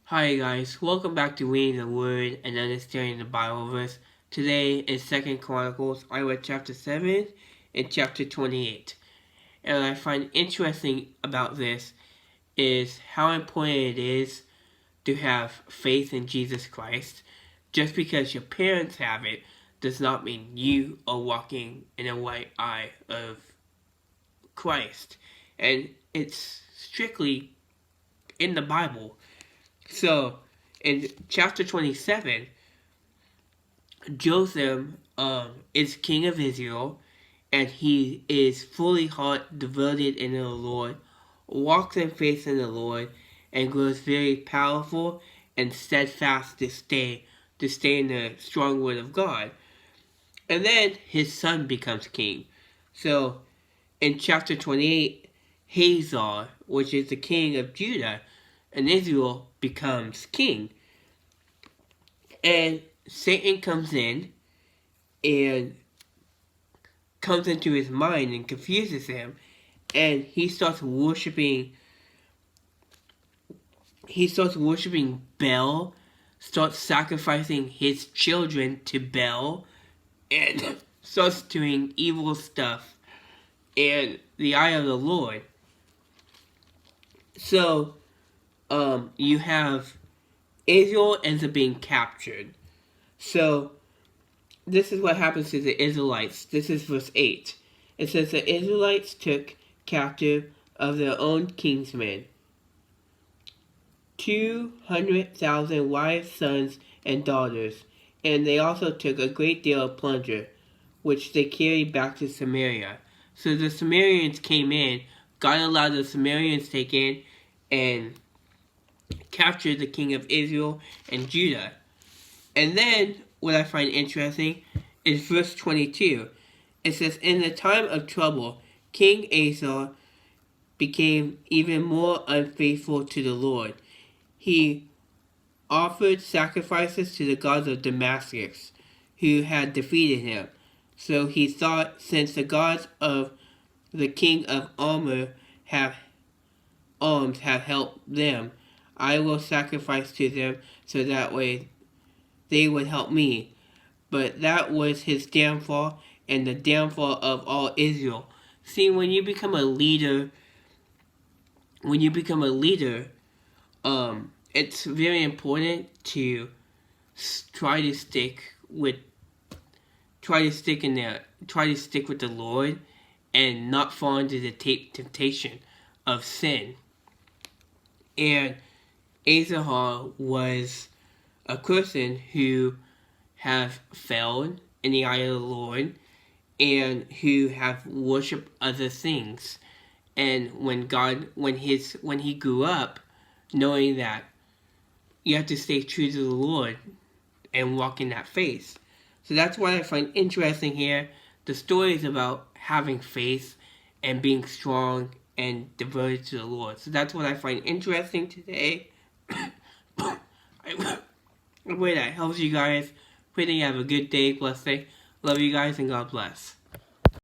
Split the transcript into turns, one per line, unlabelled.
Hi guys, welcome back to Reading the Word and Understanding the Bible verse. Today is 2 Chronicles. I read chapter 7 and chapter 28. And what I find interesting about this is how important it is to have faith in Jesus Christ. Just because your parents have it does not mean you are walking in the right eye of Christ. And it's strictly in the Bible. So, in chapter 27, Jotham is king of Israel, and he is fully heart devoted in the Lord, walks in faith in the Lord, and grows very powerful and steadfast to stay in the strong word of God. And then his son becomes king. So, in chapter 28, Hazar, which is the king of Judah and Israel, becomes king. And Satan comes in and comes into his mind and confuses him, and he starts worshiping Baal, starts sacrificing his children to Baal, and starts doing evil stuff in the eye of the Lord. So you have Israel ends up being captured. So this is what happens to the Israelites. This is verse 8. It says the Israelites took captive of their own kinsmen 200,000 wives, sons, and daughters, and they also took a great deal of plunder, which they carried back to Samaria. So the Samaritans came in, God allowed the Samaritans to take in and capture the king of Israel and Judah. And then, what I find interesting is verse 22. It says, in the time of trouble, King Ahaz became even more unfaithful to the Lord. He offered sacrifices to the gods of Damascus, who had defeated him. So he thought, since the gods of the king of Aram have helped them, I will sacrifice to them, so that way they would help me. But that was his downfall and the downfall of all Israel. See, when you become a leader, it's very important to try to stick with the Lord and not fall into the temptation of sin. And Ahaz was a person who have failed in the eye of the Lord and who have worshipped other things. And when he grew up, knowing that you have to stay true to the Lord and walk in that faith. So that's what I find interesting here. The story is about having faith and being strong and devoted to the Lord. So that's what I find interesting today. I pray that helps you guys. Pray that you have a good day, blessed day. Love you guys and God bless.